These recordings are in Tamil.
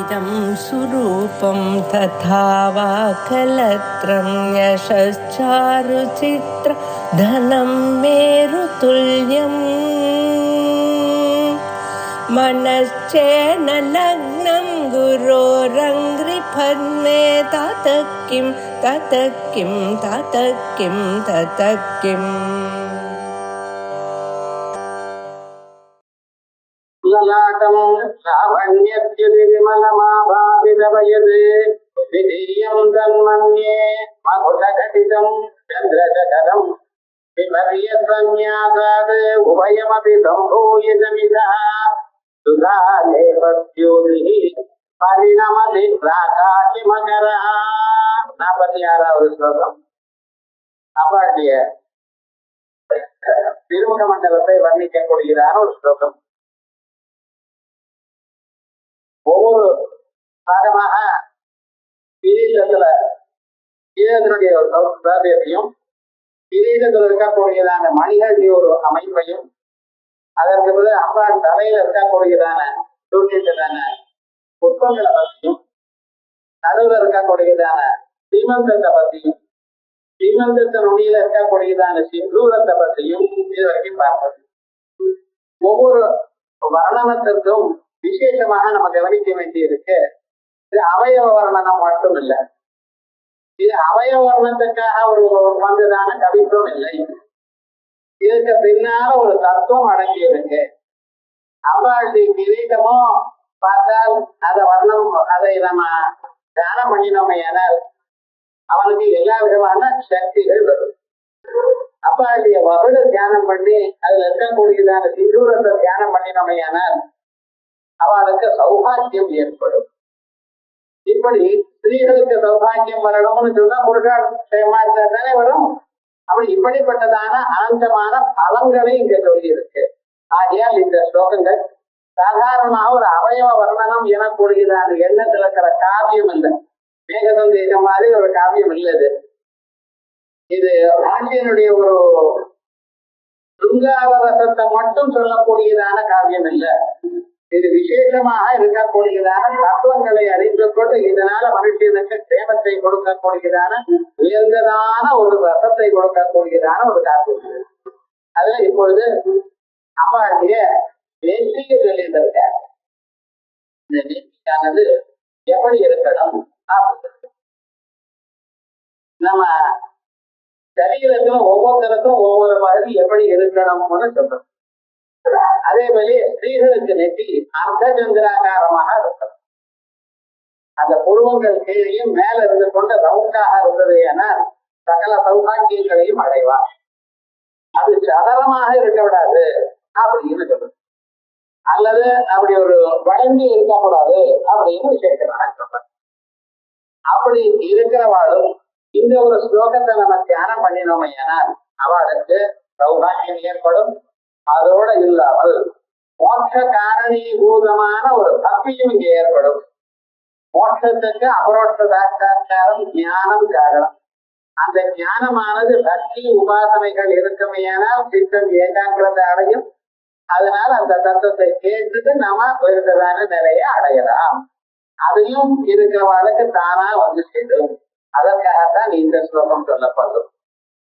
इदं सुरूपं तथा वा कलत्रं यशश्चारुचित्र धनं मेरुतुल्यम् मनश्चेन लग्नं गुरोरङ्घ्रिपद्मे ततः किं ततः किं ततः किं ततः किम् ललाटं लावण्यत्युतिविमलमाभाविदवयदे विधीयं तन्मन्ये मकुटघटितं चन्द्रशकरं विपर्यसन्न्यासाद् उभयमपि सम्भूयितमिदः सुधालेपस्योतिः परिणमति प्राकाशिमकरः 46வது ஸ்லோகம் அப்பாட்டிய திருமுக மண்டலத்தை வர்ணிக்கக்கூடியதான ஒரு ஸ்லோகம். ஒவ்வொரு பாகமாக கிரீடத்தினுடைய ஒரு சௌந்தரியத்தையும் கிரீடத்தில் இருக்கக்கூடியதான மணிகளுடைய ஒரு அமைப்பையும் அதற்கு பிறகு அம்பாள் தலையில இருக்கக்கூடியதான சூழ்நிலையான புஷ்பங்களை பற்றியும் நடுவில் இருக்கக்கூடியதான சீமந்தத்தை பற்றியும் சீமந்தத்தின் நுனியில இருக்கக்கூடியதான சிந்தூரத்தை பற்றியும் இது வரைக்கும் பார்ப்பது. ஒவ்வொரு வர்ணனத்திற்கும் விசேஷமாக நம்ம கவனிக்க வேண்டியிருக்கு. இது அவயவ வர்ணனம் மட்டும் இல்லை, இது அவயவ வர்ணத்துக்காக ஒரு வந்ததான கவித்துவம் இல்லை. இதுக்கு பின்னால ஒரு தத்துவம் அடங்கி இருக்கு. அவ்வாழ்ச்சி கிரீட்டமோ பார்த்தால் அதை வர்ணம் அதை நம்ம தியானம் பண்ணினோமே ஆனால் அவனுக்கு எல்லா விதமான சக்திகள் வரும். அவ்வாழ்ச்சிய வகுடு தியானம் பண்ணி அதுல இருக்கக்கூடியதான சிந்தூரத்தை தியானம் பண்ணினோமே ஆனால் அவளுக்கு சௌபாக்கியம் ஏற்படும். இப்படி ஸ்திரீகளுக்கு சௌபாக்கியம் வரணும்னு சொன்னா புருஷாட்சயமா தானே வரும். அப்படி இப்படிப்பட்டதான அனந்தமான பலன்களை இங்க சொல்லி இருக்கு. ஆகையால் இந்த ஸ்லோகங்கள் சாதாரணமாக ஒரு அவயவ வர்ணனம் எனக்கூடியதான எண்ணத்தில் இருக்கிற காவியம் இல்லை, மேகசந்தேகம் மாதிரி ஒரு காவியம் இல்லது. இது ராசியனுடைய ஒரு சுங்காவரசத்தை மட்டும் சொல்லக்கூடியதான காவியம் இல்லை. இது விசேஷமாக இருக்கக்கூடியதான தத்துவங்களை அறிந்து கொண்டு இதனால மனுஷனுக்கு சேமத்தை கொடுக்கக்கூடியதான உயர்ந்ததான ஒரு ரசத்தை கொடுக்கக்கூடியதான ஒரு காப்பியம். அதுல இப்பொழுது அம்பாளுடைய நெற்றிக்கு சொல்லியிருக்க இந்த நெற்றியானது எப்படி இருக்கணும், நம்ம சரீரத்துல ஒவ்வொருத்தருக்கும் ஒவ்வொரு மாதிரி எப்படி இருக்கணும்னு சொல்றோம். அதே மாதிரி ஸ்திரீகளுக்கு நெற்றி அர்த்த சந்திராகாரமாக இருக்கும். அந்த புருவங்கள் கீழையும் மேல இருந்து கொண்ட ரவுண்டாக இருந்தது என சகல சௌபாகியங்களையும் அடைவார். அது சதரமாக இருக்க விடாது அப்படின்னு சொல்றது, அல்லது அப்படி ஒரு வளைந்து இருக்கக்கூடாது அப்படின்னு சேர்க்கிறாங்க. அப்படி இருக்கிறவாளும் இந்த ஒரு ஸ்லோகத்தை நம்ம தியானம் பண்ணினோம் ஏனால் அவளுக்கு சௌபாகியம் ஏற்படும். அதோட இல்லாமல் மோட்ச காரணீபூதமான ஒரு பக்தியும் இங்கே ஏற்படும். மோட்சத்துக்கு அபரோட்ச சாட்சாத்காரம் ஞானம் காரணம். அந்த ஞானமானது பக்தி உபாசனைகள் இருக்குமையானால் சித்தம் ஏகாங்கிரத்தை அடையும். அதனால அந்த தத்துவத்தை கேட்டுட்டு நாம உயர்ந்ததான நிலையை அடையலாம். அதையும் இருக்கிறவர்களுக்கு தானா வந்து சேரும். அதற்காகத்தான் இந்த ஸ்லோகம் சொல்லப்படும்.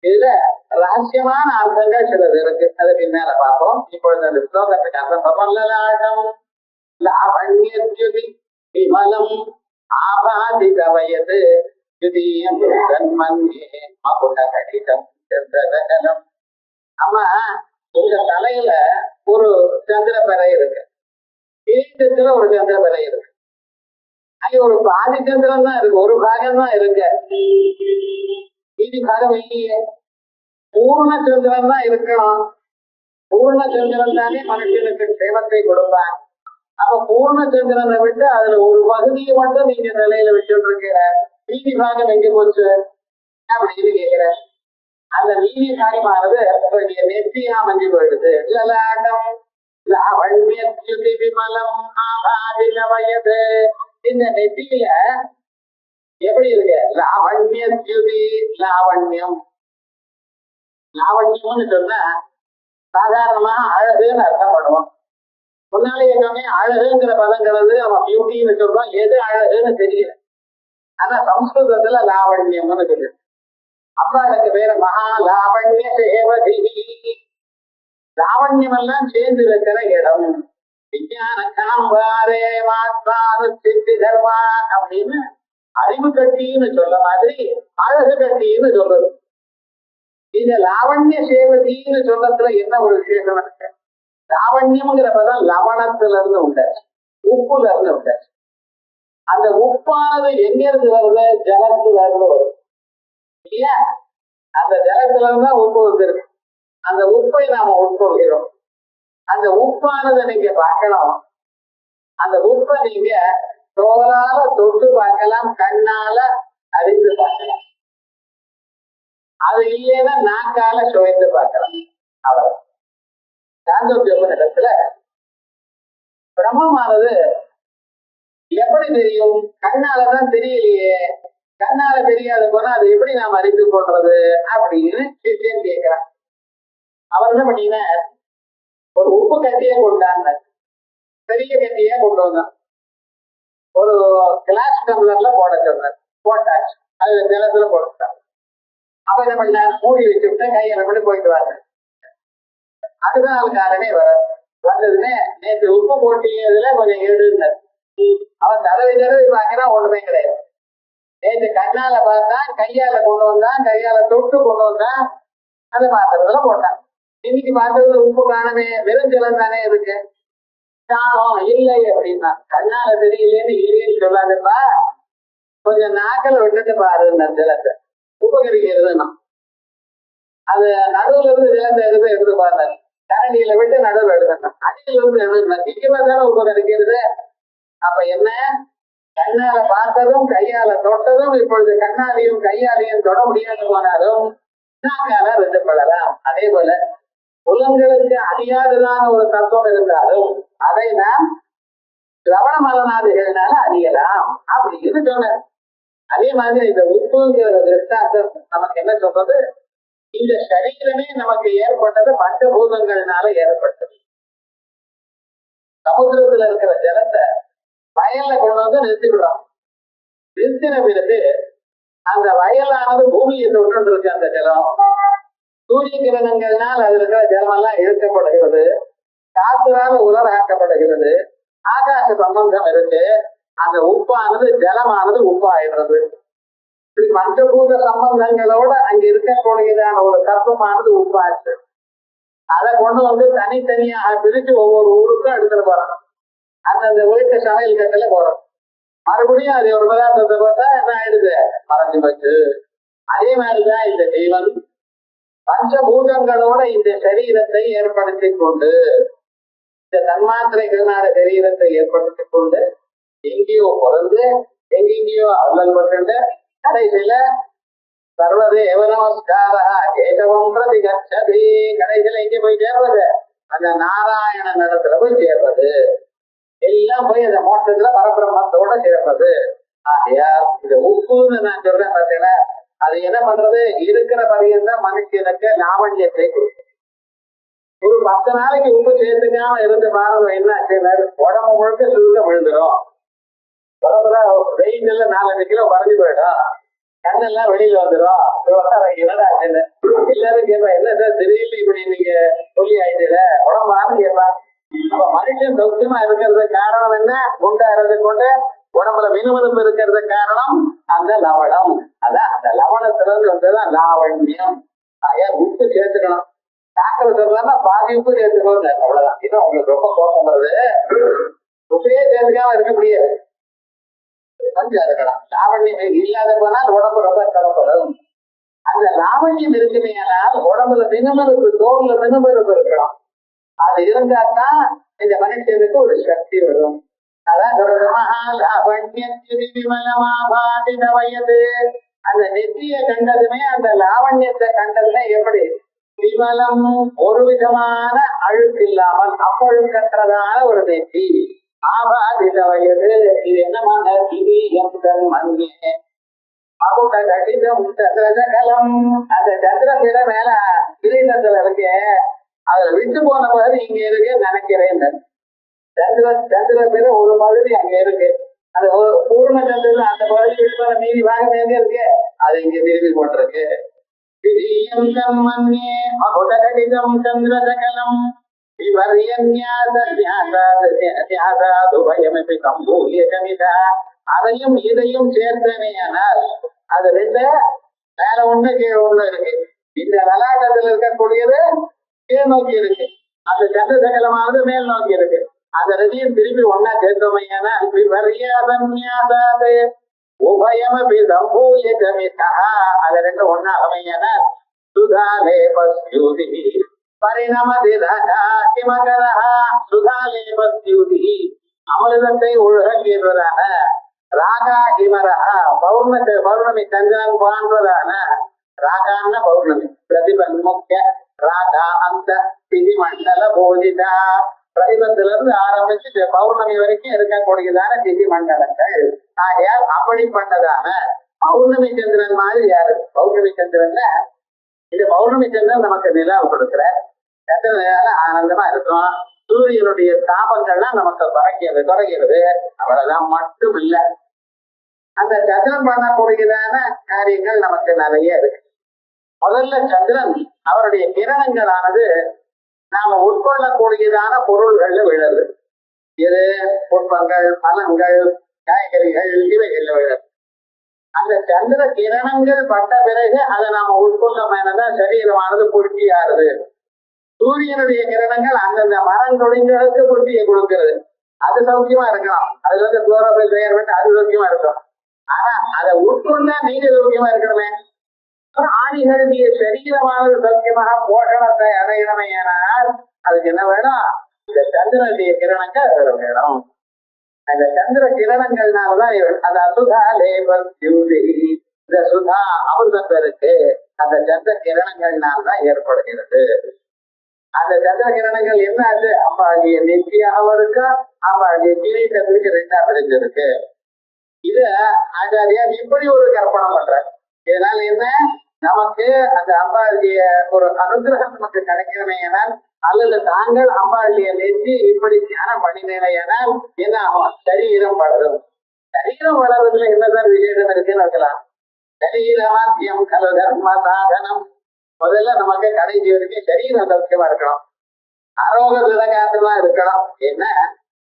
இதுல ரகசியமான அர்த்தங்கள் சிலது இருக்கு, அது பின்னால பார்ப்போம். இப்பொழுது அந்த ஸ்லோகத்துக்கு அர்த்தம் லலாட்டம் லாவண்யத்யுதி விமலம் ஆபாதித வயது யுதியம் தன்மன்யே மகுடகடிதம் சந்திரசகலம். ஆமா, உங்க தலையில ஒரு சந்திரபரை இருக்கு, கிரீடத்துல ஒரு சந்திரபரை இருக்கு. அங்க ஒரு பாதி சந்திரன் தான் இருக்கு, ஒரு பாகம் தான் இருக்கு, மீதி பாகம் இல்லையே. பூர்ண சந்திரன் தான் இருக்கணும். பூர்ண சந்திரன் தானே மனுஷனுக்கு சேவத்தை கொடுப்பான். அப்ப பூர்ண சந்திரனை விட்டு அதுல ஒரு பகுதியை மட்டும் நீங்க நிலையில வச்சுட்டு இருக்கிற, மீதி பாகம் எங்க போச்சு அப்படின்னு கேட்கிற. அந்த மீதி காரியமானது நெற்றியா மஞ்சு போயிடுது. லலாட்டம் லாவண்யத்யுதி விமலம் ஆபாதித வயது. இந்த நெற்றியில எப்படி இருக்கு? லாவண்யத்யுதி, லாவண்யம். லாவண்யம்னு சொன்னா சாதாரணமா அழகுன்னு அர்த்தம் பண்ணுவோம். முன்னாலே சொன்னே அழகுங்கிற பதம் கலந்து நம்ம பியூட்டின்னு சொல்றோம், எது அழகுன்னு தெரியல. ஆனா சம்ஸ்கிருதத்துல லாவண்யம்னு சொல்லு. அப்ப அதுக்கு பேரு மகா லாவண்ய சேவதி. லாவண்யம் எல்லாம் சேர்ந்து இருக்கிற இடம். விஞ்ஞான காம்பாரே மாத்மானு சித்தி தர்மா அப்படின்னு அறிவு கட்டின்னு சொல்ற மாதிரி அழகு கட்டின்னு சொல்றது. இந்த லாவண்ய சேவதின்னு சொல்றதுல என்ன ஒரு விசேஷம் இருக்கு? லாவண்யம்ங்கிற பதம் லவணத்துல இருந்து உண்டாச்சு, உப்புல இருந்து உண்டாச்சு. அந்த உப்பானது எங்க இருந்து வருது? ஜலத்துல இருந்து வருது இல்லையா? அந்த ஜலத்துல இருந்தா உப்பு வந்துருக்கு. அந்த உப்பை நாம உட்கொள்கிறோம். அந்த உப்பானதை நீங்க பார்க்கணும். அந்த உப்பை நீங்க தோலால தொட்டு பார்க்கலாம், கண்ணால அறிந்து பார்க்கலாம். அது இல்லைன்னா நாக்கால சுவைத்து பார்க்கலாம். அவர் சாந்தோக்கியோபனிடத்துல பிரம்மமானது எப்படி தெரியும்? கண்ணாலதான் தெரியலையே. கண்ணால தெரியாத போனா அது எப்படி நாம் அறிந்து கொள்றது அப்படின்னு சிஷ்யன் கேட்கிறான். அவர் என்ன பண்ணீங்கன்னா ஒரு உப்பு கட்டியே கொண்டாங்க, பெரிய கட்டியே கொண்டு வந்தான். ஒரு கிளாஸ் டம்ளர்ல போட சொன்னார், போட்டாச்சு. அது நிலத்துல போட்டுட்டாங்க. அப்ப என்ன பண்ண, மூடி வச்சுட்டு கையில மட்டும் போயிட்டு வாங்க. அதுதான் அவனுக்காரனே வந்ததுன்னு நேற்று உப்பு போட்டியதுல கொஞ்சம் எடுனார். அவன் தடவை பார்க்கிறான், ஒண்ணுமே கிடையாது. நேற்று கண்ணால பார்த்தான், கையால கொண்டு வந்தான், கையால தொட்டு கொண்டு வந்தான், அந்த பாத்திரத்துல போட்டான். இன்னைக்கு பார்த்தது உப்பு காணமே, வெறும் ஜலம் தானே இருக்கு. காணோம் இல்லை அப்படின்னா, கண்ணால தெரியலேன்னு இல்லைன்னு சொல்லாதுப்பா, கொஞ்சம் நாக்கல் விட்டுட்டு பாரு ஜலத்தை உபகரிக்கிறதுன்னா. அது நடுவுல இருந்து ஜலத்தை எடுத்து பாருங்க, கரண்டியில விட்டு நடுவில் எடுக்கணும், அடியில இருந்து எழுதணும், நிச்சயமா தானே உபகரிக்கிறது. அப்ப என்ன, கண்ணால பார்த்ததும் கையால தொட்டதும் இப்பொழுது கண்ணாலையும் கையாலையும் தொட முடியாது போனாலும் நாக்கால ரெண்டு படலாம். அதே போல புலன்களுக்கு அறியாததான ஒரு தத்துவம் இருந்தாலும் அதை நாம் சிரவண மலநாதிகள்னால அறியலாம் அப்படின்னு சொன்னார். அதே மாதிரி இந்த உப்புங்கிற திருஷ்டாந்தம் நமக்கு என்ன சொல்றது? இந்த சரீரமே நமக்கு ஏற்பட்டது பஞ்சபூதங்கள்னால ஏற்பட்டது. சமுத்திரத்துல இருக்கிற ஜலத்தை வயல்ல கொண்டு வந்து நிறுத்தி விடுறோம். நிறுத்தின பிறகு அந்த வயலானது பூமியை தொட்டு இருக்கு. அந்த ஜலம் சூரிய கிரணங்கள்னால் அது இருக்கிற ஜலம் எல்லாம் இழுக்கப்படுகிறது, காற்றுனால உலராக்கப்படுகிறது, ஆகாச சம்பந்தம் இருக்கு. அந்த உப்பானது ஜலமானது உப்பாயிடுறது. பஞ்சபூத சம்பந்தங்களோட அங்க இருக்கக்கூடியதான ஒரு தத்துவமானது உப்பாச்சு. அதை கொண்டு வந்து தனித்தனியாக பிரிச்சு ஒவ்வொரு ஊருக்கும் எடுத்துட்டு போறோம். அந்தந்த வீட்டு சமையல் கட்டில போறோம். மறுபடியும் அது ஒரு பதார்த்தத்தை பார்த்தா என்ன ஆயிடுது, மறைஞ்சு போச்சு. அதே மாதிரிதான் இந்த ஜீவன் பஞ்சபூதங்களோட இந்த சரீரத்தை ஏற்படுத்தி கொண்டு, இந்த தன்மாத்திரைகளான சரீரத்தை ஏற்படுத்தி கொண்டு எங்கேயோ பிறந்து எங்கெங்கேயோ அல்லல் பட்டு கடைசியில சர்வதேவ நமஸ்காரா கேசவம் பிரதி கச்சதி, கடைசியில எங்க போய் சேர்றது? அந்த நாராயணன் இடத்துல போய் சேர்றது. எல்லாம் போய் அந்த மோட்டத்துல பரபிரம்மத்தோட சேர்றது. ஆகையா இந்த உப்புன்னு நான் சொல்றேன் பார்த்தீங்கன்னா, அது என்ன பண்றது? இருக்கிற பரியந்தான் மனுஷனுக்கு லாவண்யத்தை கொடுக்கும். ஒரு 10 நாளைக்கு உப்பு சேர்த்துக்காம இருந்து பாருங்க, என்ன உடம்பு முழுக்க சுருக்க விழுந்துடும். உடம்புல வெயின்ல 4-5 கிலோ குறைஞ்சு போயிடும், கண்ணெல்லாம் வெளியில வந்துடும். என்னடா எல்லாரும் கேட்பா, என்ன சார் திடீர்னு இப்படி நீங்க சொல்லி ஆயிடுல உடம்பான்னு கேட்பா. அப்ப மனுஷன் சௌக்கியமா இருக்கிறது காரணம் என்ன? குண்டாகிறது கொண்டு உடம்புல மினுமினுப்பு இருக்கிறது காரணம் அந்த லவணம். அதான் அந்த லவணத்துல இருந்து வந்ததுதான் லாவண்யம். ஆகையா உப்பு சேர்த்துக்கணும். டாக்டர் சொல்றாங்கன்னா பாதி உப்பு சேர்த்துக்கோங்க, அவ்வளவுதான். இது உங்களுக்கு ரொம்ப கோபம் வருது, உப்பையே சேர்த்துக்காம இருக்க முடியாது, கொஞ்சம் இருக்கலாம். லாவண்யம் இல்லாத போனால் உடம்பு ரொம்ப சிரமப்படும். அந்த லாவண்யம் இருக்குமையானால் உடம்புல மினுமினுப்பு, தோல்ல மினுமினுப்பு இருக்கணும். அது இருந்தால்தான் இந்த மனுஷனுக்கு ஒரு சக்தி வரும். அதான் அந்த நெத்திய கண்டதுமே, அந்த லாவண்யத்தை கண்டதுமே எப்படி விமலம், ஒரு விதமான அழுக்கு இல்லாமல் அப்பொழுக்கற்றதான ஒரு நெத்தி. ஆபாதித வயது. இது என்னமான மங்கே அந்த சந்திரத்தில மேல கிரீடத்துல இருக்கு, அதுல விட்டு போன பிறகு இங்க இருக்கு நினைக்கிறேன். சந்திரத்துல ஒரு பகுதி அங்க இருக்கு. அது பூர்ண சந்திரன் அந்த பகுதி மீதி பாகம் எங்க இருக்கு, அது இங்க திரும்பி கொண்டிருக்கு. சந்திரசகலம் அதையும் இதையும் சேர்த்தனையானால் அது ரெண்டு மேல ஒண்ணு கீழே ஒண்ணு இருக்கு. இந்த லலாட்டத்தில் இருக்கக்கூடியது கீழ் நோக்கி இருக்கு, அந்த சந்திரசகலமானது மேல் நோக்கி இருக்கு. அந்த ரெண்டையும் திருப்பி ஒன்னா சேர்த்தமையானால் உபயமபி சம்பூயமிதா அது ரெண்டு ஒன்னா அமையானால் சுதாலேபஸ்யூதி பரிணமதி ராகாமகரஹ சுதாலேபஸ்யூதி அமிர்தத்தை ஒழுகீர்வதான ராகா இமரஹ பௌர்ணமி சந்திரன் போன்றதான ராகான பௌர்ணமி பிரதிபன்முக்கிய ராகா அந்த திதி மண்டல போதிதா பிரதிபத்திலிருந்து ஆரம்பிச்சு பௌர்ணமி வரைக்கும் இருக்கக்கூடியதான திதி மண்டலங்கள். ஆகையால் அப்படிப்பட்டதான பௌர்ணமி சந்திரன் மாதிரி யாரு பௌர்ணமி சந்திரன், இந்த பௌர்ணமி சந்திரன் நமக்கு நிலாவை கொடுக்கிற சந்திரனால ஆனந்தமா இருக்கும். சூரியனுடைய தாபங்கள்லாம் நமக்கு குறைகிறது. அவ்வளவுதான் மட்டும் இல்ல, அந்த சந்திரன் பண்ணக்கூடியதான காரியங்கள் நமக்கு நிறைய இருக்கு. முதல்ல சந்திரன் அவருடைய கிரணங்களானது நாம உட்கொள்ளக்கூடியதான பொருள்கள்ல விழுது. இது புஷ்பங்கள், பழங்கள், காய்கறிகள் இவைகள்ல விழுது. அந்த சந்திர கிரணங்கள் பட்ட பிறகு அதை நாம உட்கொண்டோம்தான் சரீரமானது புஷ்டியாருது. சூரியனுடைய கிரணங்கள் அந்தந்த மரம் தொழில்களுக்கு புஷ்டியை கொடுக்கிறது. அது சௌக்கியமா இருக்கலாம், அதுல இருந்து குளோரோபில் பெயர் விட்டு அது சௌக்கியமா இருக்கும். ஆனா அதை உட்கொண்டா நீங்க சௌக்கியமா இருக்கணுமே. ஆணிகளுடைய சரீரமானது சௌக்கியமாக போஷணத்தை அடையணுமையானால் அதுக்கு என்ன வேணும், இந்த சந்திரனுடைய கிரணங்கள் வேணும். அந்த சந்திர கிரணங்கள்னாலதான் அந்த அசுதா லேபர் இந்த சுதா அமிர்தம் இருக்கு, அந்த சந்திர கிரணங்கள்னால்தான் ஏற்படுகிறது. அந்த சந்திர கிரணங்கள் என்ன ஆச்சு, அம்பாடிய நெற்றியாகவும் இருக்கா, அம்பாடிய கிரீட்டத்துக்கு ரெண்டா பிரிஞ்சிருக்கு. இது ஆச்சாரியார் இப்படி ஒரு கற்பனை பண்ற. இதனால என்ன, நமக்கு அந்த அம்பாளுடைய ஒரு அனுகிரகம் நமக்கு கிடைக்கணுமேனால் அல்லது தாங்கள் அம்பாளுடைய நெற்றி இப்படி தியானம் பண்ணினேனால் என்ன ஆகும், சரீரம் வளரும். சரீரம் வளர்றதுல என்னதான் விசேஷம் இருக்குன்னு இருக்கலாம். சரீரமாத்தியம் கல தர்ம சாதனம். முதல்ல நமக்கு கடைசி வரைக்கும் சரீரம் சௌக்கியமா இருக்கணும், ஆரோக்கிய திடகாத்தமா இருக்கணும். என்ன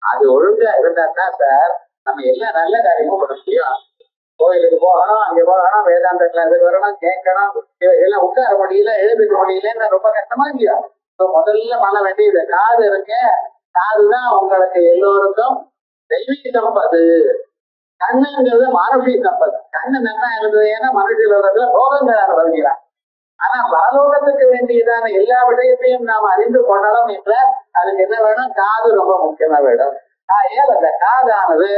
அது ஒழுங்கா இருந்தா தான் சார் நம்ம எல்லாம் நல்ல காரியமும் பண்ண முடியும். கோயிலுக்கு போகணும், அங்க போகணும், வேதாந்த கிளாஸுக்கு வரணும், கேட்கணும், எல்லாம் உட்கார முடியல, எழுதுக்க முடியலன்னு ரொம்ப கஷ்டமா இல்லையா. முதல்ல பண்ண வேண்டியது காது இருக்க, காதுதான் உங்களுக்கு எல்லோருக்கும் தெய்வீக சம்பது. கண்ணுங்கிறது மானுஷி சம்பது. கண்ணு நல்லா இருந்தது, ஏன்னா மனுஷில ரோகங்களான வருகிறான். ஆனா பரலோகத்துக்கு வேண்டியதான எல்லா விடயத்தையும் நாம் அறிந்து கொள்ளணும் என்ற அதுக்கு என்ன வேணும், காது ரொம்ப முக்கியமா வேணும். ஏன் அந்த காதானது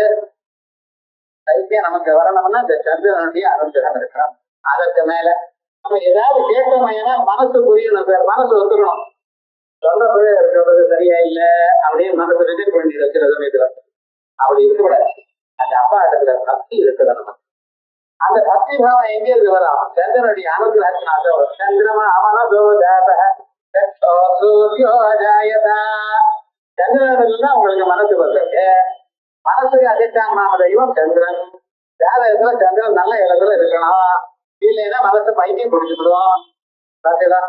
நமக்கு வரணும்னா இந்த சந்திரனுடைய அனுகிரகம் இருக்கணும். அதற்கு மேல நம்ம ஏதாவது கேட்டோம்னா மனசு புரியணும் சார், மனசு ஒத்துக்கணும். சொல்றது இருக்கிறது சரியா இல்ல அப்படின்னு மனசு ரிஜெக்ட் பண்ணி வச்சுறது இதுல அப்படி இருக்கக்கூடாது. அந்த அப்பா இடத்துல பக்தி இருக்குது. நம்ம அந்த பக்தி பாவம் எங்க இருந்து வரும், சந்திரனுடைய அனுகிரகத்தினால வரும். சந்திரமா சந்திரன் தான் உங்களுக்கு மனசு வந்திருக்கு. மனசுக்கு அதிஷ்டான தெய்வம் சந்திரன். ஜாதகத்துல சந்திரன் நல்ல இடத்துல இருக்கணும், இல்லைன்னா மனசு பைத்தியம் பிடிச்சிக்கிடும். பார்த்தீங்களா,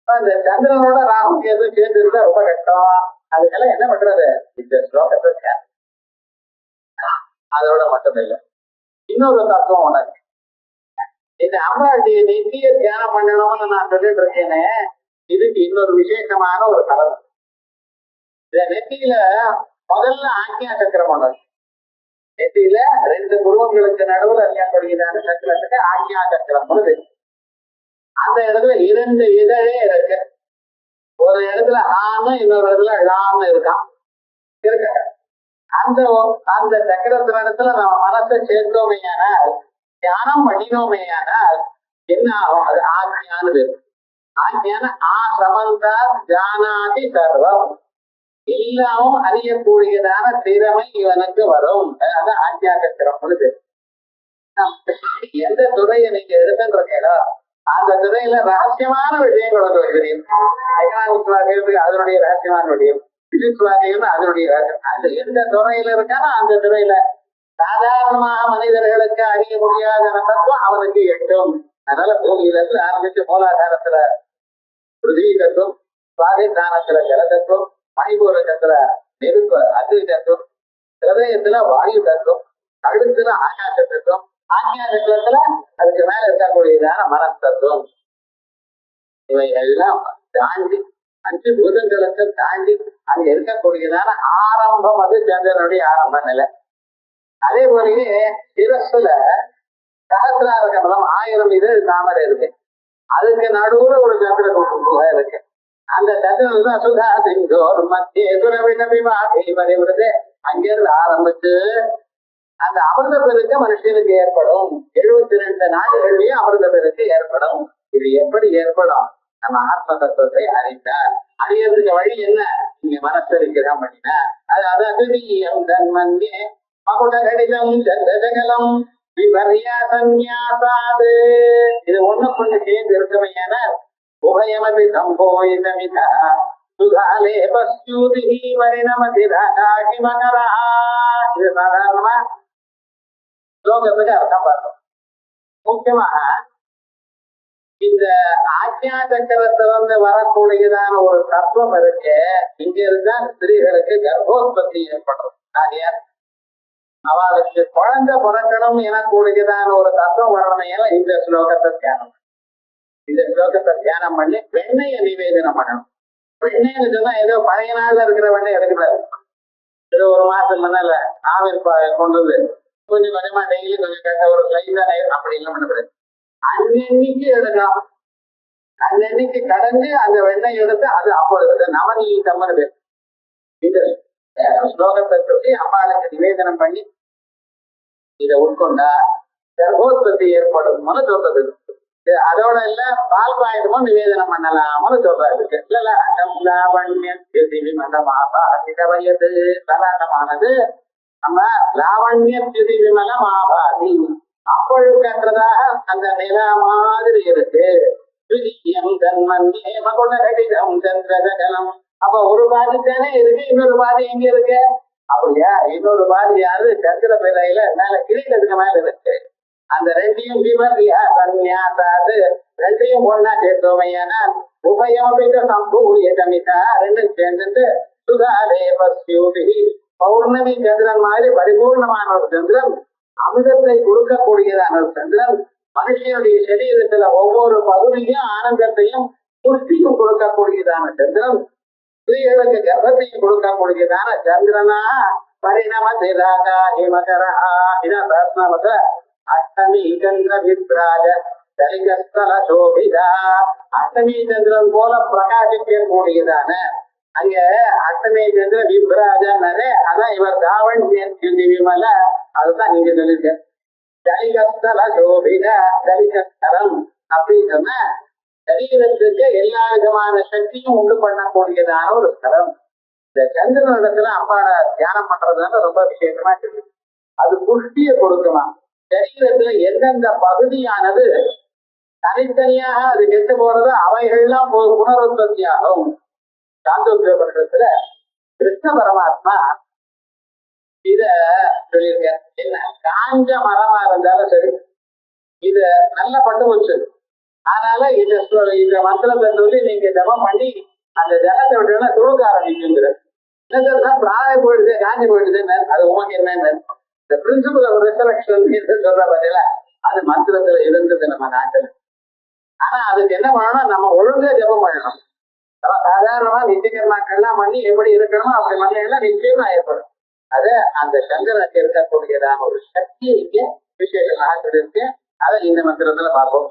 இந்த சந்திரனோட ராகுக்கு எதுவும் சேர்ந்து இருந்தா ரொம்ப கஷ்டம். அதுக்கெல்லாம் என்ன பண்றது, இந்த ஸ்லோகத்தை அதோட மட்டும் இல்லை, இன்னொரு தத்துவம் உனக்கு. இந்த அம்பாளுடைய நெத்திய தியானம் பண்ணணும்னு நான் சொல்லிட்டு இருக்கேனே, இதுக்கு இன்னொரு விசேஷமான ஒரு கலந்து. இந்த நெத்தியில முதல்ல ஆக்ஞா சக்கரம் ஒண்ணு. நெத்தியில ரெண்டு குருவங்களுக்கு நடுவில் இருக்கக்கூடியதான சக்கரத்துக்கு ஆக்ஞா சக்கரம் பொழுது அந்த இடத்துல இரண்டு இதழே இருக்கு. ஒரு இடத்துல ஆன்னு, இன்னொரு இடத்துல ழான்னு இருக்கான் இருக்க. அந்த அந்த சக்கரத்துல இடத்துல நம்ம மனசை சேர்த்தோமையானால், தியானம் பண்ணினோமையானால் என்ன ஆகும், அது ஆக்ஞானது. ஆக்ஞான ஆ சமந்தா ஜானாதி சர்வம், எல்லாமும் அறியக்கூடியதான திறமை இவனுக்கு வரும். அதான் ஆக்ஞா சக்கரம் பொழுது. எந்த துறையை நீங்க எடுத்துன்றீங்களோ அந்த துறையில ரகசியமான விஷயங்கள் வந்து தெரியும். எக்கனாமிக்ஸ் அதனுடைய ரகசியமான விஷயம், பிசிக்ஸ் வாரியம்னு அதனுடைய அந்த எந்த துறையில இருக்கானோ அந்த துறையில சாதாரணமாக மனிதர்களுக்கு அறிய முடியாத தத்துவம் அவனுக்கு எட்டும். அதனால பூமியில இருந்து ஆரம்பிச்சு மூலாதாரத்துல பிருத்திவி தத்துவம், சுவாதிஷ்டானத்துல ஜல தத்துவம், மணிபூரகத்துல நெருப்பு அக்னி தத்துவம், ஹிருதயத்துல வாயு தத்துவம், கழுத்துல ஆகாச தத்துவம், ஆகாசத்துல அதுக்கு மேல இருக்கக்கூடியதான மன தத்துவம். இவை எல்லாம் தாண்டி 5 பூதங்களுக்கு தாண்டி அங்க இருக்கக்கூடியதான ஆரம்பம் அது சந்திரனுடைய ஆரம்ப நிலை. அதே போலயே சிரஸ்ல சகசிரார கமலம் 1000 இதழ் தாமரை இருக்கு. அதுக்கு நடுவுல ஒரு சந்திர குழு இருக்கு. அந்த சந்திரன் தான் சுதா சிங்கோர் மத்திய வருது. அங்கிருந்து ஆரம்பிச்சு அந்த அமிர்த பெருக்கு மனுஷனுக்கு ஏற்படும். 72 நாடுகள்லயும் அமிர்த பெருக்கு ஏற்படும். இது எப்படி ஏற்படும்? நம்ம ஆத்ம தத்துவத்தை அறிந்தார். அறியறதுக்கு வழி என்ன? நீங்க மனசரிக்கிறோம் அப்படின்னா அதாவது தன்மந்தியே மகுடகடிதம் சந்திரகலம் விபர்யாசன்யாசாது. இது ஒண்ணுக்குள்ள சேர்ந்து இருக்கமையான உபயமபி சம்போயிதமிதா சுகாலே பஸ்யூதிஹி வரிணமதிராகி மகரா. இது சாதாரணமா ஸ்லோகத்துக்கு அர்த்தம் பார்த்தோம். முக்கியமாக இந்த ஆக்ஞா சக்கரத்திலிருந்து வரக்கூடியதான ஒரு தத்துவம் இருக்கு. இங்க இருந்தா ஸ்திரீகளுக்கு கர்ப்போத்பத்தி ஏற்படும். அவளுக்கு குழந்தை பிறக்கணும் எனக்கூடியதான ஒரு தத்துவம் வரணும். இந்த ஸ்லோகத்தை தியானம் பண்ணி வெண்ணையை நிவேதனம் பண்ணணும். வெண்ணைன்னு சொன்னா ஏதோ பழைய நாள்ல இருக்கிற வெண்ணெய் எடுக்கிறாரு. ஏதோ ஒரு மாசம் முன்னால ஆவிர் கொண்டு வந்து கொஞ்சம் கொஞ்சமா டெய்லி கொஞ்சம் கேட்ட ஒரு ஸ்லைஸா அப்படி எல்லாம் பண்ணக்கூடாது. அன்னன்னைக்கு எடுக்கலாம். அன்னன்னைக்கு கடந்து அந்த வெண்ணெய் எடுத்து அது அப்பொழுது நவநீதம். இந்த ஸ்லோகத்தை சொல்லி அம்மாளுக்கு நிவேதனம் பண்ணி இதை உட்கொண்டா கர்ப்போத்பத்தி ஏற்படும் சொல்றது. அதோட இல்ல பால் பாயசமும் நிவேதனம் பண்ணலாம்னு சொல்றாரு. லலாண்டமானது நம்ம லாவண்ய திதி விமலம் ஆபாதி அப்பொழுதுன்றதாக அந்த நிலா மாதிரி இருக்கு. அப்ப ஒரு பாதி தானே இருக்கு, இன்னொரு பாதி எங்க இருக்கு? அப்படியா? இன்னொரு பாதி யாரு? சந்திர பிள்ளையில மேல கிரீட்டத்துக்கு மேல இருக்கு. அந்த ரெண்டையும் ரெண்டையும் ஒன்னா சேர்த்தோமையான உபயோகித்த சம்பூரிய சமிதா ரெண்டும் சேர்ந்துட்டு சுகாதே பஸ்யூதி பௌர்ணமி சந்திரன் மாதிரி பரிபூர்ணமான ஒரு சந்திரன், அமிர்தத்தை கொடுக்கக்கூடியதான ஒரு சந்திரன், மனுஷனுடைய சரீரத்துல ஒவ்வொரு பகுதியும் ஆனந்தத்தையும் புஷ்டியும் கொடுக்கக்கூடியதான சந்திரன், ஸ்திரீகளுக்கு கர்ப்பத்தையும் கொடுக்கக்கூடியதான சந்திரனா பரிணமதிராகா ஹிமகரா. இதான் சாஸ்திரத்துல அஷ்டமி சந்திர விப்ராஜ தலிகஸ்தல சோபிதா. அஷ்டமி சந்திரன் போல பிரகாசிக்கக்கூடியதான அங்க அஷ்டமி சந்திர விப்ராஜானே அதான் இவர் தாவண்யன் விமல. அதுதான் நீங்க சொல்லிருக்க. தலிகஸ்தல சோபித தலிகஸ்தலம் அப்படின்னு சொன்ன சரீரத்துக்கு எல்லா விதமான சக்தியும் உண்டு பண்ணக்கூடியதான ஒரு ஸ்தலம். இந்த சந்திரன் இடத்துல அப்பாட தியானம் பண்றதுனால ரொம்ப விசேஷமா இருக்கு. அது புஷ்டிய கொடுக்குமா. சரீரத்துல எந்தெந்த பகுதியானது தனித்தனியாக அது கெட்டு போறது அவைகள்லாம் புனருற்பத்தி ஆகும். சாந்தோக்கியோபனிடத்துல கிருஷ்ண பரமாத்மா இத சொல்லியிருக்க. என்ன காஞ்ச மரமா இருந்தாலும் சரி, இத நல்ல பட்டு வச்சு அதனால இந்த மந்திரத்தை சொல்லி நீங்க ஜபம் பண்ணி அந்த ஜலத்தை விட்டு துழுக்க ஆரம்பிக்குங்கிற பிராணம் போயிடுது, காஞ்சி போயிடுதுன்னு அது உமக்கு என்னன்னு இந்த பிரின்சிபல் ஆஃப் ரிசலக்ஷன் சொல்ற பதில அது மந்திரத்துல இருந்தது நம்ம நாட்டுல. ஆனா அதுக்கு என்ன பண்ணணும்? நம்ம ஒழுங்கா ஜபம் பண்ணணும். சாதாரணமா நிச்சயகர்மாக்கள்லாம் பண்ணி எப்படி இருக்கணுமோ அப்படி பண்ணலாம் நிச்சயமா ஏற்படும். அத அந்த சந்திரனுக்கு இருக்கக்கூடியதான ஒரு சக்தி இங்க விசேஷமாக இருக்கு. அதை இந்த மந்திரத்துல பார்ப்போம்.